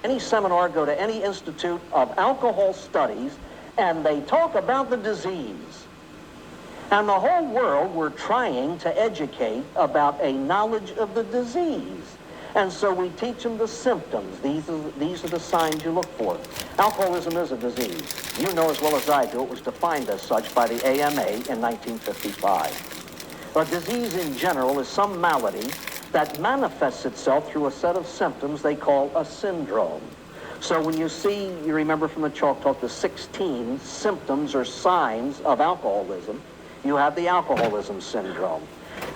any seminar, go to any institute of alcohol studies, and they talk about the disease. And the whole world, we're trying to educate about a knowledge of the disease. And so we teach them the symptoms. These are the signs you look for. Alcoholism is a disease. You know as well as I do, it was defined as such by the AMA in 1955. A disease in general is some malady that manifests itself through a set of symptoms they call a syndrome. So when you see, you remember from the chalk talk, the 16 symptoms or signs of alcoholism, you have the alcoholism syndrome.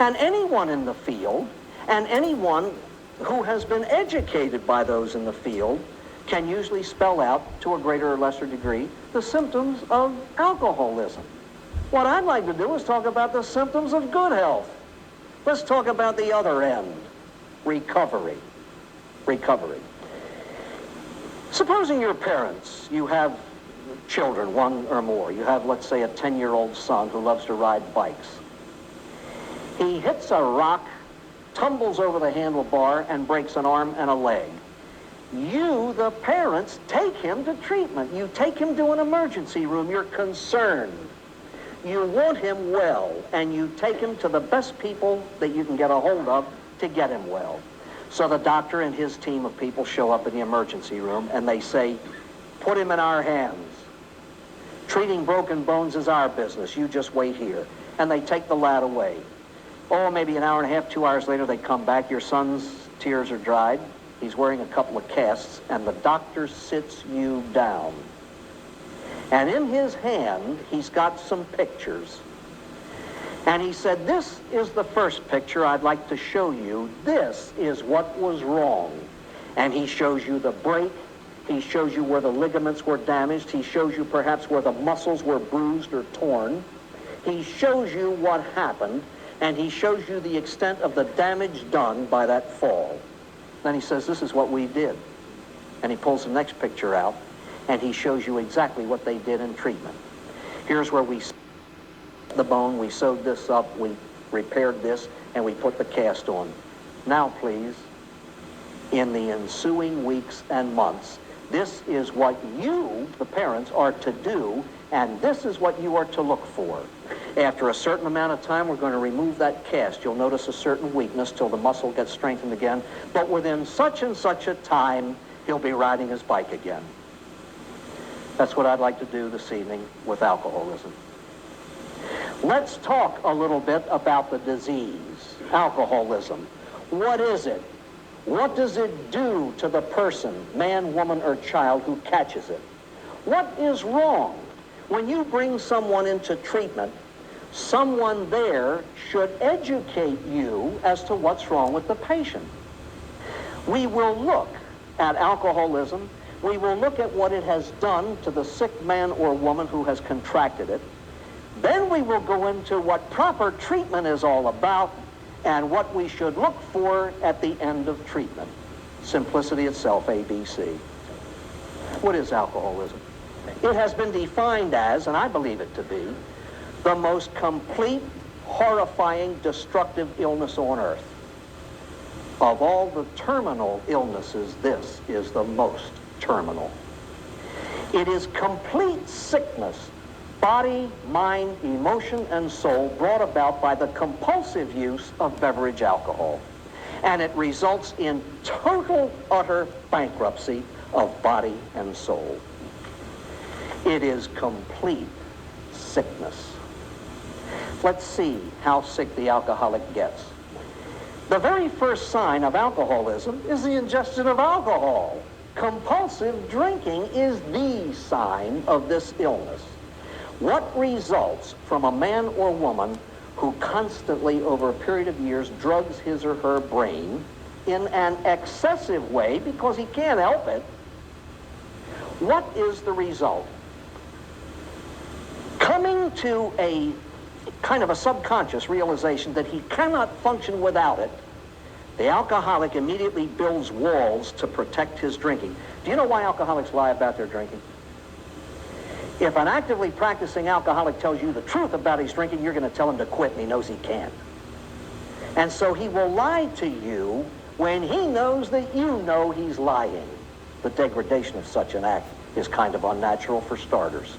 And anyone in the field, and anyone who has been educated by those in the field, can usually spell out, to a greater or lesser degree, the symptoms of alcoholism. What I'd like to do is talk about the symptoms of good health. Let's talk about the other end, recovery. Recovery. Supposing your parents, you have children, one or more. You have, let's say, a 10-year-old son who loves to ride bikes. He hits a rock, tumbles over the handlebar, and breaks an arm and a leg. You, the parents, take him to treatment. You take him to an emergency room. You're concerned. You want him well, and you take him to the best people that you can get a hold of to get him well. So the doctor and his team of people show up in the emergency room, and they say, put him in our hands. Treating broken bones is our business. You just wait here. And they take the lad away. Oh, maybe an hour and a half, 2 hours later, they come back. Your son's tears are dried. He's wearing a couple of casts, and the doctor sits you down. And in his hand, he's got some pictures. And he said, this is the first picture I'd like to show you. This is what was wrong. And he shows you the break. He shows you where the ligaments were damaged. He shows you perhaps where the muscles were bruised or torn. He shows you what happened, and he shows you the extent of the damage done by that fall. Then he says, this is what we did. And he pulls the next picture out, and he shows you exactly what they did in treatment. Here's where we the bone, we sewed this up, we repaired this, and we put the cast on. Now, please, in the ensuing weeks and months, this is what you, the parents, are to do, and this is what you are to look for. After a certain amount of time, we're going to remove that cast. You'll notice a certain weakness till the muscle gets strengthened again, but within such and such a time, he'll be riding his bike again. That's what I'd like to do this evening with alcoholism. Let's talk a little bit about the disease, alcoholism. What is it? What does it do to the person, man, woman, or child who catches it? What is wrong? When you bring someone into treatment, someone there should educate you as to what's wrong with the patient. We will look at alcoholism. We will look at what it has done to the sick man or woman who has contracted it. Then we will go into what proper treatment is all about and what we should look for at the end of treatment. Simplicity itself, ABC. What is alcoholism? It has been defined as, and I believe it to be, the most complete, horrifying, destructive illness on earth. Of all the terminal illnesses, this is the most terminal. It is complete sickness, body, mind, emotion, and soul, brought about by the compulsive use of beverage alcohol. And it results in total, utter bankruptcy of body and soul. It is complete sickness. Let's see how sick the alcoholic gets. The very first sign of alcoholism is the ingestion of alcohol. Compulsive drinking is the sign of this illness. What results from a man or woman who constantly, over a period of years, drugs his or her brain in an excessive way because he can't help it? What is the result? Coming to a kind of a subconscious realization that he cannot function without it, the alcoholic immediately builds walls to protect his drinking. Do you know why alcoholics lie about their drinking? If an actively practicing alcoholic tells you the truth about his drinking, you're going to tell him to quit, and he knows he can't. And so he will lie to you when he knows that you know he's lying. The degradation of such an act is kind of unnatural for starters.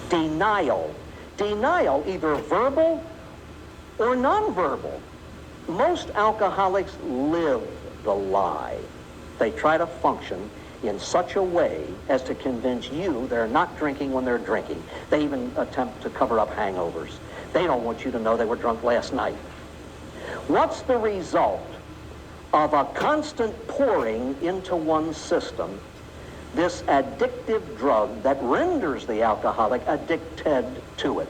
Denial. Denial, either verbal or nonverbal. Most alcoholics live the lie. They try to function in such a way as to convince you they're not drinking when they're drinking. They even attempt to cover up hangovers. They don't want you to know they were drunk last night. What's the result of a constant pouring into one's system this addictive drug that renders the alcoholic addicted to it?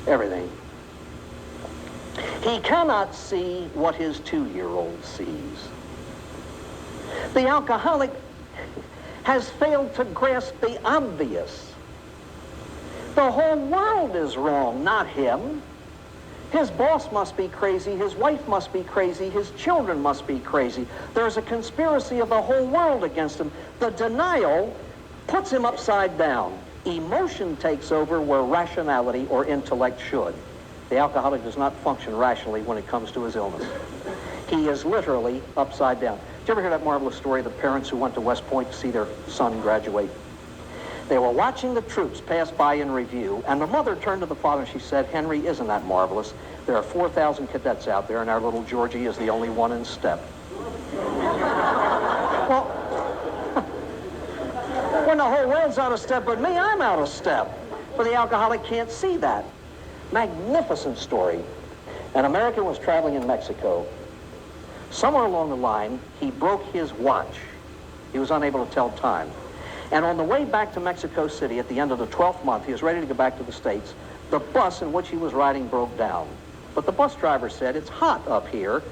Everything. He cannot see what his 2-year-old sees. The alcoholic has failed to grasp the obvious. The whole world is wrong, not him. His boss must be crazy, his wife must be crazy, his children must be crazy. There's a conspiracy of the whole world against him. The denial puts him upside down. Emotion takes over where rationality or intellect should. The alcoholic does not function rationally when it comes to his illness. He is literally upside down. Did you ever hear that marvelous story of the parents who went to West Point to see their son graduate? They were watching the troops pass by in review, and the mother turned to the father and she said, "Henry, isn't that marvelous? There are 4,000 cadets out there, and our little Georgie is the only one in step." Well, when the whole world's out of step with me, I'm out of step. But the alcoholic can't see that. Magnificent story. An American was traveling in Mexico. Somewhere along the line, he broke his watch. He was unable to tell time. And on the way back to Mexico City at the end of the 12th month, he was ready to go back to the States. The bus in which he was riding broke down. But the bus driver said, "It's hot up here.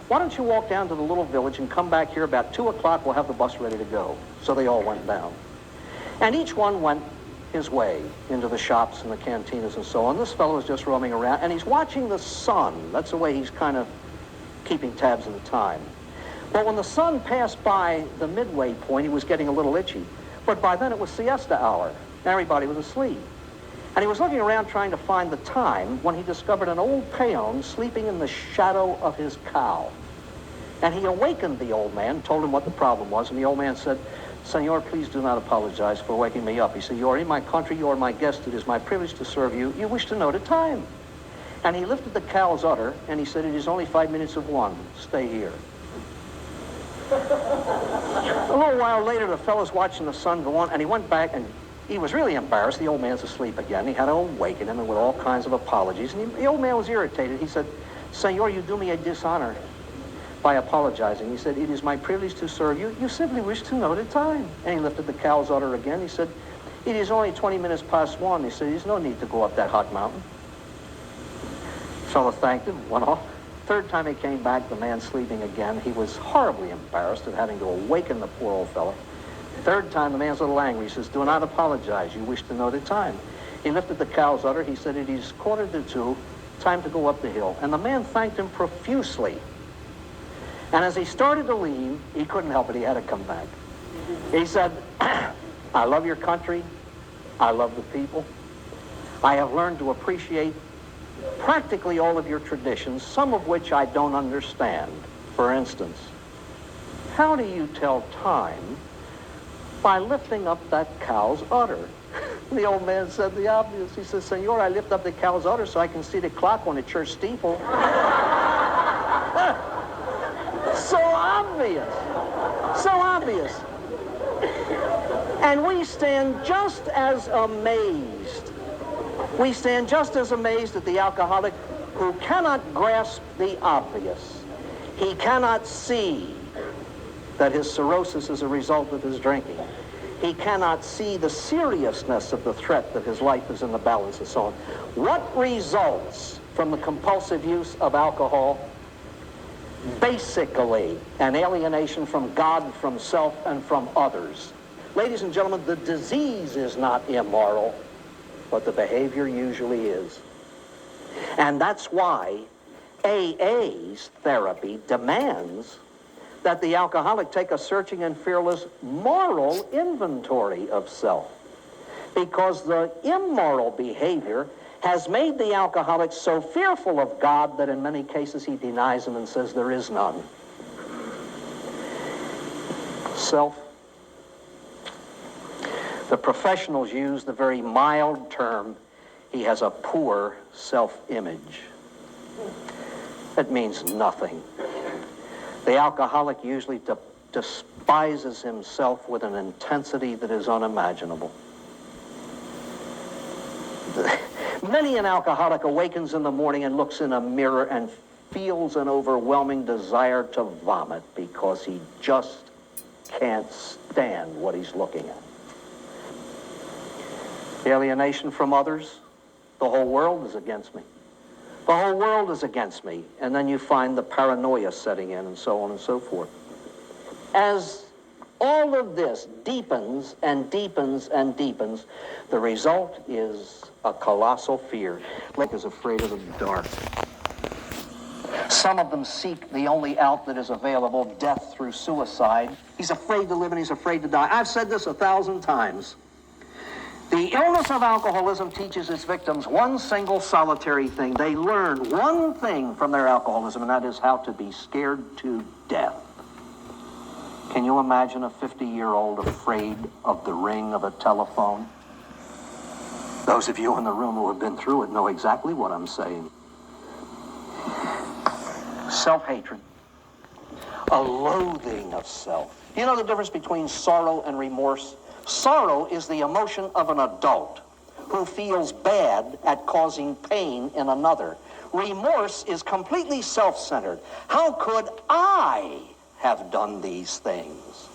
Why don't you walk down to the little village and come back here about 2 o'clock? We'll have the bus ready to go." So they all went down. And each one went his way into the shops and the cantinas and so on. This fellow is just roaming around, and he's watching the sun. That's the way he's kind of keeping tabs on the time. But when the sun passed by the midway point, he was getting a little itchy. But by then it was siesta hour. Everybody was asleep. And he was looking around trying to find the time when he discovered an old peon sleeping in the shadow of his cow. And he awakened the old man, told him what the problem was, and the old man said, "Senor, please do not apologize for waking me up." He said, "You are in my country, you are my guest, it is my privilege to serve you. You wish to know the time." And he lifted the cow's udder, and he said, "It is only 5 minutes of 1. Stay here." A little while later, the fellow's watching the sun go on, and he went back, and he was really embarrassed. The old man's asleep again. He had to awaken him, and with all kinds of apologies. And the old man was irritated. He said, "Senor, you do me a dishonor by apologizing." He said, "It is my privilege to serve you. You simply wish to know the time." And he lifted the cow's udder again. He said, "It is only 20 minutes past 1. He said, "There's no need to go up that hot mountain." The fellow thanked him, went off. Third time he came back, the man sleeping again. He was horribly embarrassed at having to awaken the poor old fellow. Third time, the man's a little angry. He says, "Do not apologize. You wish to know the time." He lifted the cow's udder. He said, "It is 1:45. Time to go up the hill." And the man thanked him profusely. And as he started to leave, he couldn't help it. He had to come back. He said, "I love your country. I love the people. I have learned to appreciate practically all of your traditions, some of which I don't understand. For instance, how do you tell time by lifting up that cow's udder?" The old man said the obvious. He says, "Senor, I lift up the cow's udder so I can see the clock on the church steeple." So obvious. So obvious. And we stand just as amazed. We stand just as amazed at the alcoholic who cannot grasp the obvious. He cannot see that his cirrhosis is a result of his drinking. He cannot see the seriousness of the threat that his life is in the balance and so on. What results from the compulsive use of alcohol? Basically, an alienation from God, from self, and from others. Ladies and gentlemen, the disease is not immoral, but the behavior usually is. And that's why AA's therapy demands that the alcoholic take a searching and fearless moral inventory of self. Because the immoral behavior has made the alcoholic so fearful of God that in many cases he denies him and says there is none. Self. The professionals use the very mild term, he has a poor self-image. That means nothing. The alcoholic usually despises himself with an intensity that is unimaginable. Many an alcoholic awakens in the morning and looks in a mirror and feels an overwhelming desire to vomit because he just can't stand what he's looking at. Alienation from others. The whole world is against me. The whole world is against me. And then you find the paranoia setting in and so on and so forth. As all of this deepens and deepens and deepens, the result is a colossal fear. Like is afraid of the dark. Some of them seek the only out that is available, death through suicide. He's afraid to live and he's afraid to die. I've said this 1,000 times. The illness of alcoholism teaches its victims one single solitary thing. They learn one thing from their alcoholism, and that is how to be scared to death. Can you imagine a 50-year-old afraid of the ring of a telephone? Those of you in the room who have been through it know exactly what I'm saying. Self-hatred. A loathing of self. You know the difference between sorrow and remorse? Sorrow is the emotion of an adult who feels bad at causing pain in another. Remorse is completely self-centered. How could I have done these things?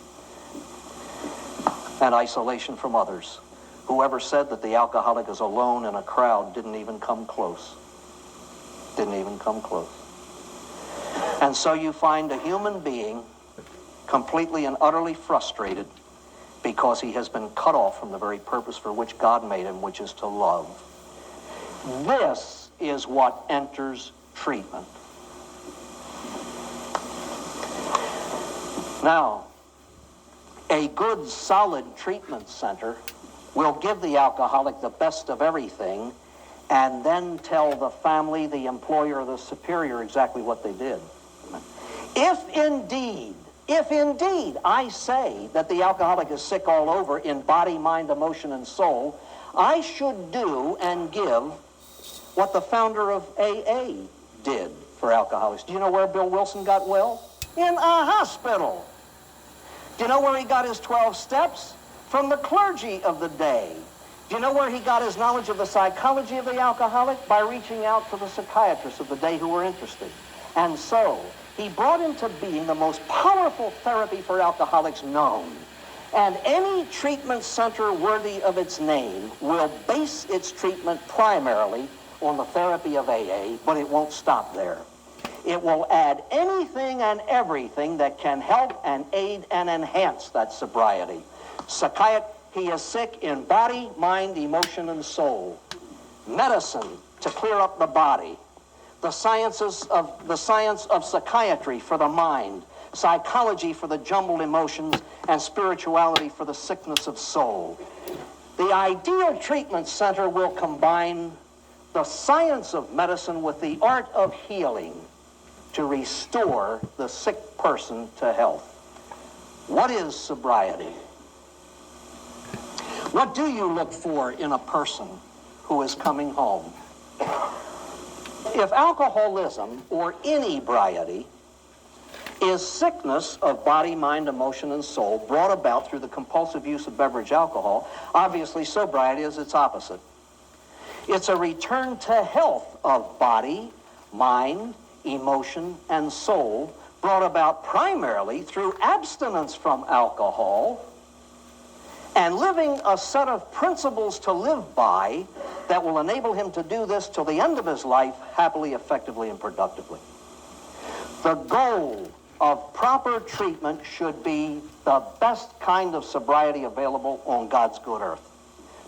And isolation from others. Whoever said that the alcoholic is alone in a crowd didn't even come close. Didn't even come close. And so you find a human being completely and utterly frustrated because he has been cut off from the very purpose for which God made him, which is to love. This is what enters treatment. Now, a good, solid treatment center will give the alcoholic the best of everything and then tell the family, the employer, or the superior exactly what they did. If indeed I say that the alcoholic is sick all over in body, mind, emotion, and soul, I should do and give what the founder of AA did for alcoholics. Do you know where Bill Wilson got well? In a hospital. Do you know where he got his 12 steps? From the clergy of the day. Do you know where he got his knowledge of the psychology of the alcoholic? By reaching out to the psychiatrists of the day who were interested. And so, he brought into being the most powerful therapy for alcoholics known. And any treatment center worthy of its name will base its treatment primarily on the therapy of AA, but it won't stop there. It will add anything and everything that can help and aid and enhance that sobriety. He is sick in body, mind, emotion, and soul. Medicine to clear up the body. The science of psychiatry for the mind, psychology for the jumbled emotions, and spirituality for the sickness of soul. The ideal treatment center will combine the science of medicine with the art of healing to restore the sick person to health. What is sobriety? What do you look for in a person who is coming home? If alcoholism or inebriety is sickness of body, mind, emotion, and soul brought about through the compulsive use of beverage alcohol, obviously sobriety is its opposite. It's a return to health of body, mind, emotion, and soul brought about primarily through abstinence from alcohol and living a set of principles to live by that will enable him to do this till the end of his life happily, effectively, and productively. The goal of proper treatment should be the best kind of sobriety available on God's good earth.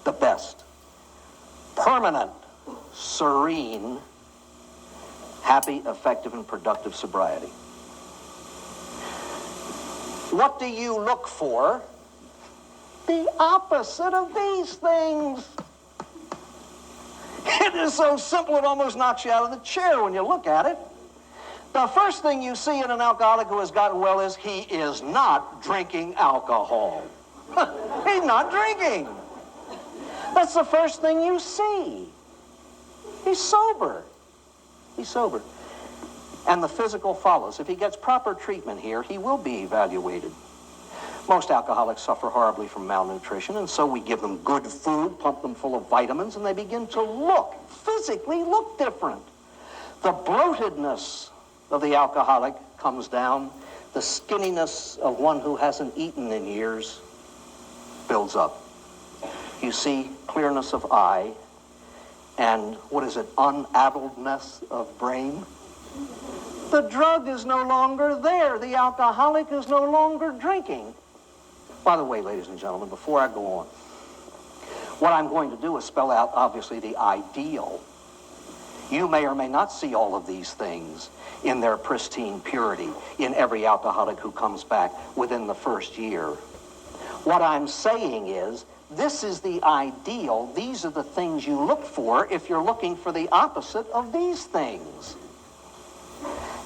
The best. Permanent, serene, happy, effective, and productive sobriety. What do you look for? The opposite of these things. It is so simple it almost knocks you out of the chair when you look at it. The first thing you see in an alcoholic who has gotten well is he is not drinking alcohol. He's not drinking. That's the first thing you see. He's sober. He's sober. And the physical follows. If he gets proper treatment here, he will be evaluated. Most alcoholics suffer horribly from malnutrition, and so we give them good food, pump them full of vitamins, and they begin to physically look different. The bloatedness of the alcoholic comes down. The skinniness of one who hasn't eaten in years builds up. You see clearness of eye and, unaddledness of brain. The drug is no longer there. The alcoholic is no longer drinking. By the way, ladies and gentlemen, before I go on, what I'm going to do is spell out, obviously, the ideal. You may or may not see all of these things in their pristine purity in every alcoholic who comes back within the first year. What I'm saying is, this is the ideal. These are the things you look for if you're looking for the opposite of these things.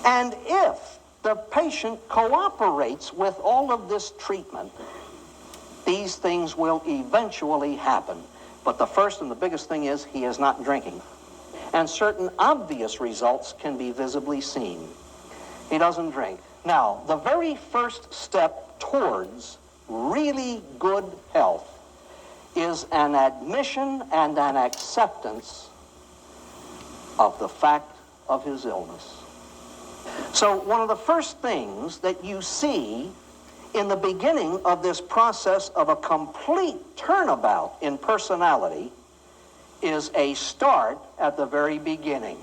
And if the patient cooperates with all of this treatment, these things will eventually happen. But the first and the biggest thing is he is not drinking. And certain obvious results can be visibly seen. He doesn't drink. Now, the very first step towards really good health is an admission and an acceptance of the fact of his illness. So one of the first things that you see in the beginning of this process of a complete turnabout in personality is a start at the very beginning.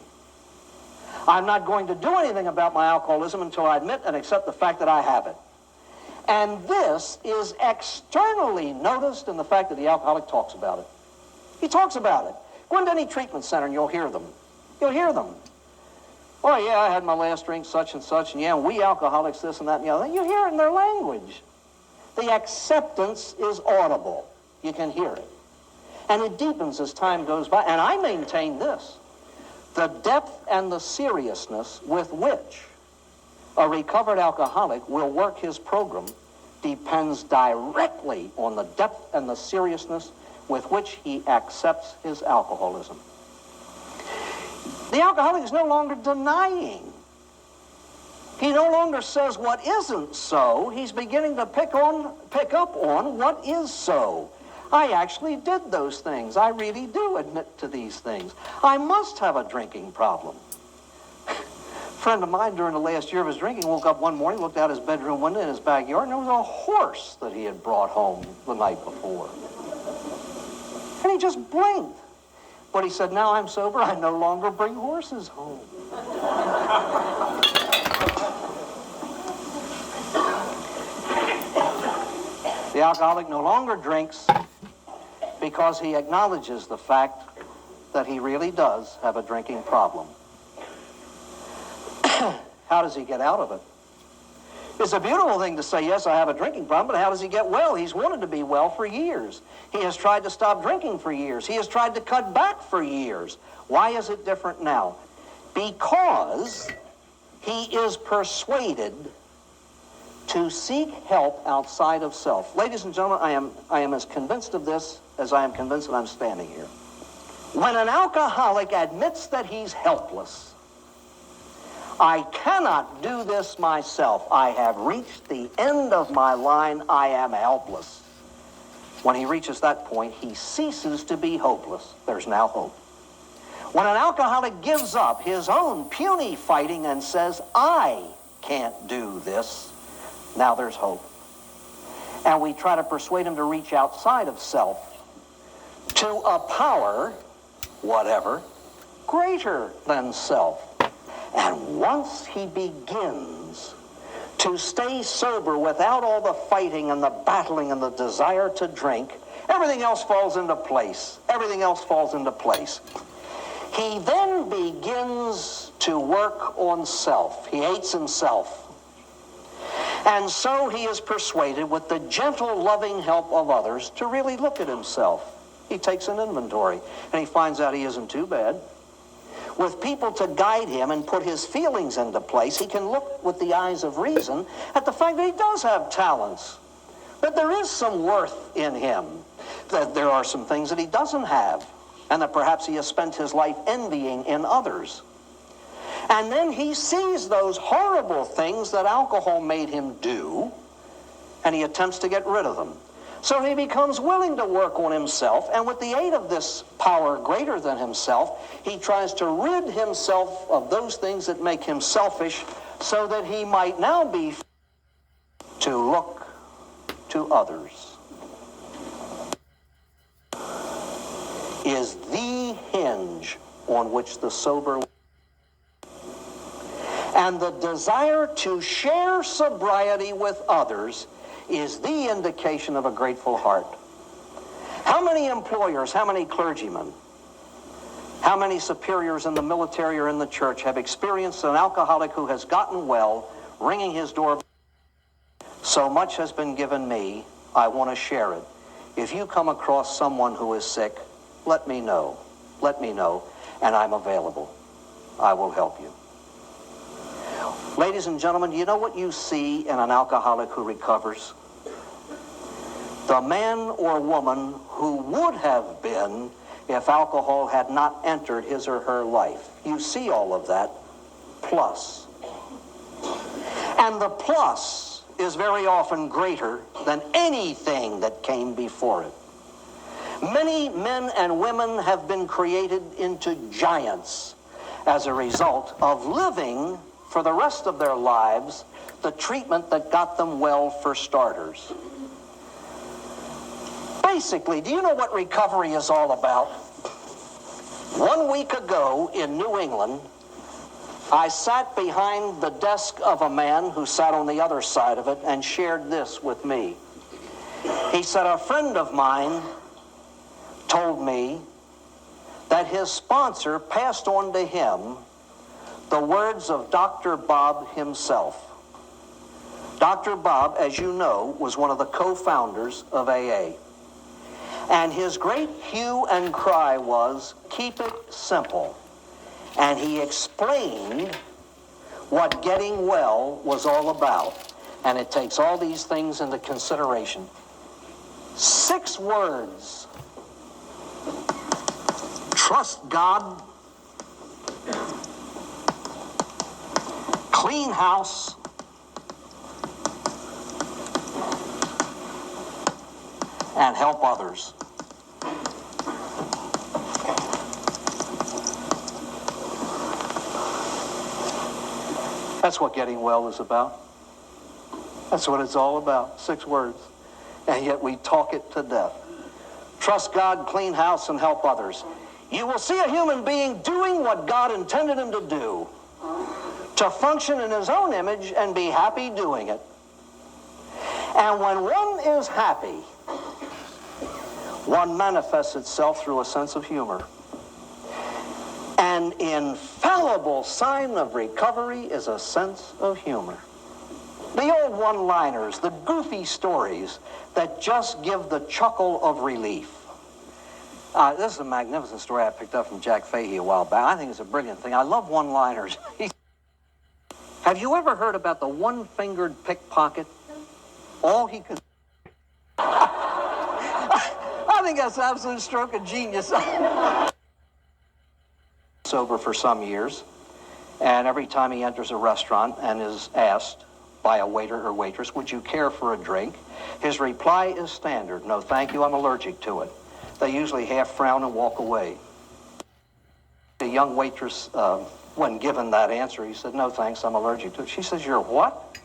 I'm not going to do anything about my alcoholism until I admit and accept the fact that I have it. And this is externally noticed in the fact that the alcoholic talks about it. He talks about it. Go into any treatment center and you'll hear them. You'll hear them. Oh, yeah, I had my last drink, such and such, and yeah, we alcoholics, this and that and the other. You hear it in their language. The acceptance is audible. You can hear it. And it deepens as time goes by. And I maintain this. The depth and the seriousness with which a recovered alcoholic will work his program depends directly on the depth and the seriousness with which he accepts his alcoholism. The alcoholic is no longer denying. He no longer says what isn't so. He's beginning to pick up on what is so. I actually did those things. I really do admit to these things. I must have a drinking problem. A friend of mine during the last year of his drinking woke up one morning, looked out his bedroom window in his backyard, and there was a horse that he had brought home the night before. And he just blinked. But he said, now I'm sober, I no longer bring horses home. The alcoholic no longer drinks because he acknowledges the fact that he really does have a drinking problem. How does he get out of it? It's a beautiful thing to say, yes, I have a drinking problem, but how does he get well? He's wanted to be well for years. He has tried to stop drinking for years. He has tried to cut back for years. Why is it different now? Because he is persuaded to seek help outside of self. Ladies and gentlemen, I am as convinced of this as I am convinced that I'm standing here. When an alcoholic admits that he's helpless, I cannot do this myself. I have reached the end of my line. I am helpless. When he reaches that point, he ceases to be hopeless. There's now hope. When an alcoholic gives up his own puny fighting and says, I can't do this, now there's hope. And we try to persuade him to reach outside of self to a power, whatever, greater than self. And once he begins to stay sober without all the fighting and the battling and the desire to drink, everything else falls into place. Everything else falls into place. He then begins to work on self. He hates himself. And so he is persuaded with the gentle, loving help of others to really look at himself. He takes an inventory and he finds out he isn't too bad. with people to guide him and put his feelings into place, he can look with the eyes of reason at the fact that he does have talents, that there is some worth in him, that there are some things that he doesn't have, and that perhaps he has spent his life envying in others. And then he sees those horrible things that alcohol made him do, and he attempts to get rid of them. So he becomes willing to work on himself, and with the aid of this power greater than himself, he tries to rid himself of those things that make him selfish, so that he might now be to look to others. Is the hinge on which the sober, and the desire to share sobriety with others is the indication of a grateful heart. How many employers, how many clergymen, how many superiors in the military or in the church have experienced an alcoholic who has gotten well, ringing his door? So much has been given me, I want to share it. If you come across someone who is sick, let me know. Let me know, and I'm available. I will help you. Ladies and gentlemen, do you know what you see in an alcoholic who recovers? The man or woman who would have been if alcohol had not entered his or her life. You see all of that, plus. And the plus is very often greater than anything that came before it. Many men and women have been created into giants as a result of living for the rest of their lives the treatment that got them well, for starters. Basically, do you know what recovery is all about? 1 week ago in New England, I sat behind the desk of a man who sat on the other side of it and shared this with me. He said, a friend of mine told me that his sponsor passed on to him the words of Dr. Bob himself. Dr. Bob, as you know, was one of the co-founders of AA. And his great hue and cry was, keep it simple. And he explained what getting well was all about. And it takes all these things into consideration. 6 words. Trust God. Clean house. And help others. That's what getting well is about. That's what it's all about. 6 words. And yet we talk it to death. Trust God, clean house, and help others. You will see a human being doing what God intended him to do, to function in his own image and be happy doing it. And when one is happy, one manifests itself through a sense of humor. An infallible sign of recovery is a sense of humor. The old one-liners, the goofy stories that just give the chuckle of relief. This is a magnificent story I picked up from Jack Fahey a while back. I think it's a brilliant thing. I love one-liners. Have you ever heard about the one-fingered pickpocket? All he could... I think that's an absolute stroke of genius. Sober for some years, and every time he enters a restaurant and is asked by a waiter or waitress, would you care for a drink? His reply is standard, no thank you, I'm allergic to it. They usually half frown and walk away. The young waitress, when given that answer, he said, no thanks, I'm allergic to it. She says, you're what?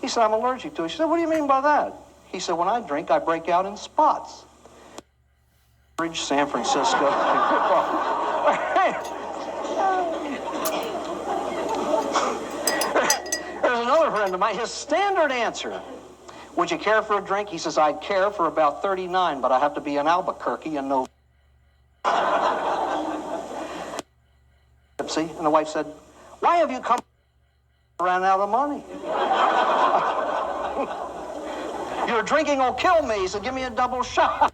He said, I'm allergic to it. She said, what do you mean by that? He said, when I drink, I break out in spots. San Francisco. There's another friend of mine, his standard answer, would you care for a drink? He says, I'd care for about 39, but I have to be in Albuquerque and no... And the wife said, why have you come? Ran out of money. Your drinking will kill me. He said, give me a double shot.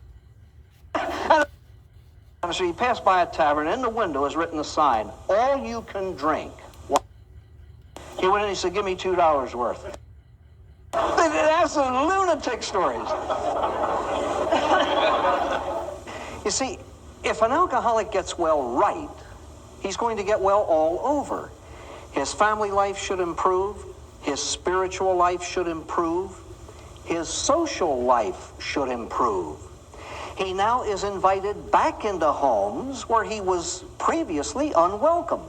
And the street, he passed by a tavern, and in the window is written a sign, all you can drink. He went in and he said, give me $2 worth. That's some lunatic stories. You see, if an alcoholic gets well right, he's going to get well all over. His family life should improve. His spiritual life should improve. His social life should improve. He now is invited back into homes where he was previously unwelcome.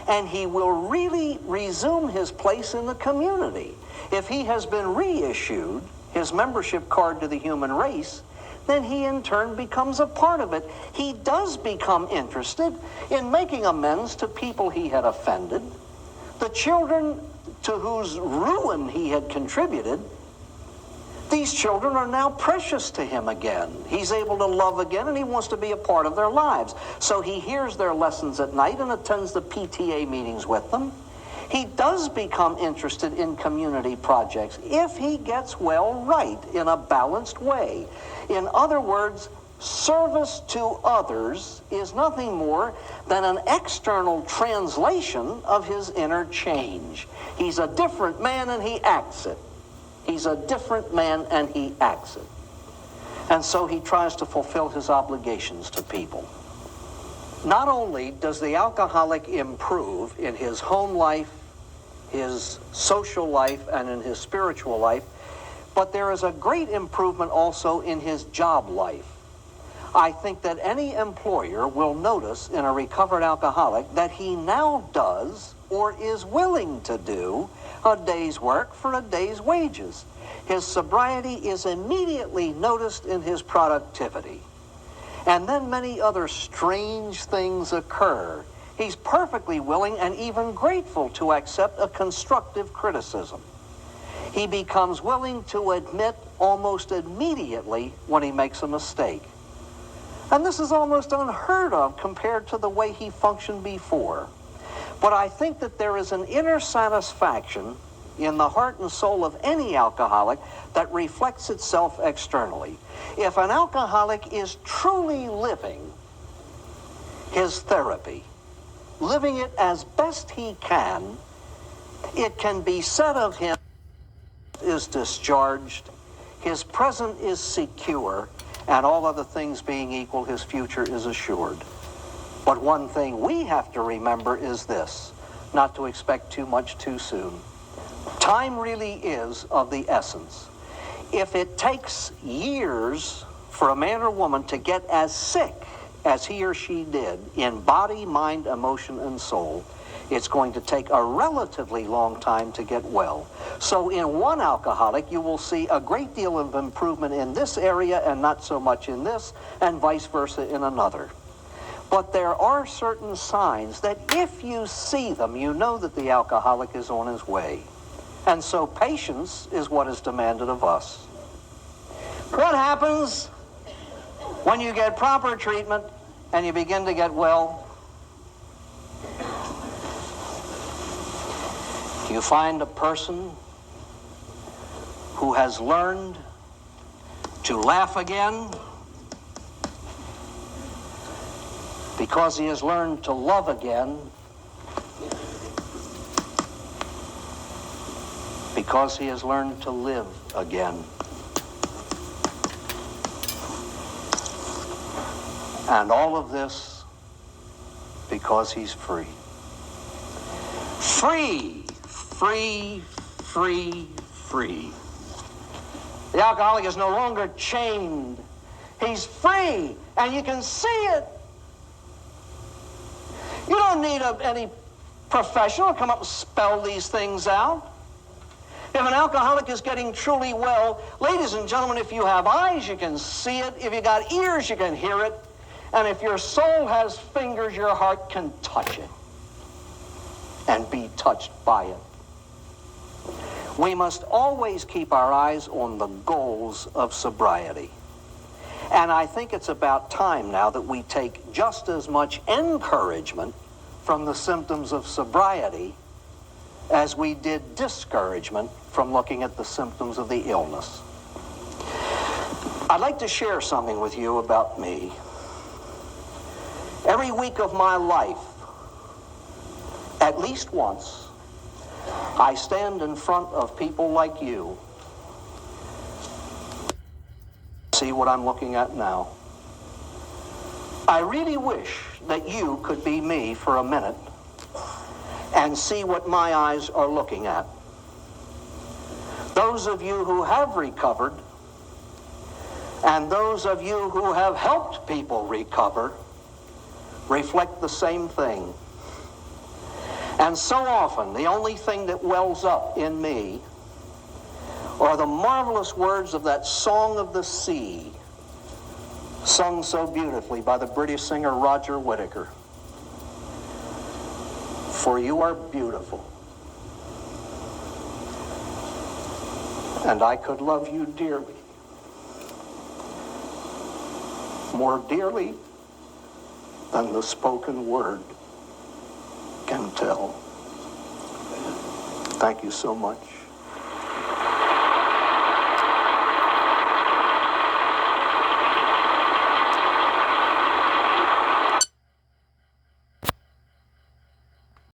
And he will really resume his place in the community. If he has been reissued his membership card to the human race, then he in turn becomes a part of it. He does become interested in making amends to people he had offended. The children to whose ruin he had contributed, these children are now precious to him again. He's able to love again, and he wants to be a part of their lives. So he hears their lessons at night and attends the PTA meetings with them. He does become interested in community projects if he gets well right in a balanced way. In other words, service to others is nothing more than an external translation of his inner change. He's a different man and he acts it. He's a different man and he acts it. And so he tries to fulfill his obligations to people. Not only does the alcoholic improve in his home life, his social life, and in his spiritual life, but there is a great improvement also in his job life. I think that any employer will notice in a recovered alcoholic that he now does or is willing to do a day's work for a day's wages. His sobriety is immediately noticed in his productivity. And then many other strange things occur. He's perfectly willing and even grateful to accept a constructive criticism. He becomes willing to admit almost immediately when he makes a mistake. And this is almost unheard of compared to the way he functioned before. But I think that there is an inner satisfaction in the heart and soul of any alcoholic that reflects itself externally. If an alcoholic is truly living his therapy, living it as best he can, it can be said of him is discharged, his present is secure, and all other things being equal, his future is assured. But one thing we have to remember is this, not to expect too much too soon. Time really is of the essence. If it takes years for a man or woman to get as sick as he or she did in body, mind, emotion, and soul, it's going to take a relatively long time to get well. So in one alcoholic, you will see a great deal of improvement in this area and not so much in this, and vice versa in another. But there are certain signs that if you see them, you know that the alcoholic is on his way. And so patience is what is demanded of us. What happens when you get proper treatment and you begin to get well? You find a person who has learned to laugh again because he has learned to love again, because he has learned to live again. And all of this because he's free. Free, free, free, free. The alcoholic is no longer chained. He's free, and you can see it. You don't need any professional to come up and spell these things out. If an alcoholic is getting truly well, ladies and gentlemen, if you have eyes, you can see it. If you got ears, you can hear it. And if your soul has fingers, your heart can touch it and be touched by it. We must always keep our eyes on the goals of sobriety. And I think it's about time now that we take just as much encouragement from the symptoms of sobriety as we did discouragement from looking at the symptoms of the illness. I'd like to share something with you about me. every week of my life, at least once, I stand in front of people like you. See what I'm looking at now? I really wish that you could be me for a minute and see what my eyes are looking at. Those of you who have recovered and those of you who have helped people recover reflect the same thing. And so often, the only thing that wells up in me are the marvelous words of that Song of the Sea, sung so beautifully by the British singer Roger Whittaker. For you are beautiful, and I could love you dearly, more dearly than the spoken word can tell. Thank you so much.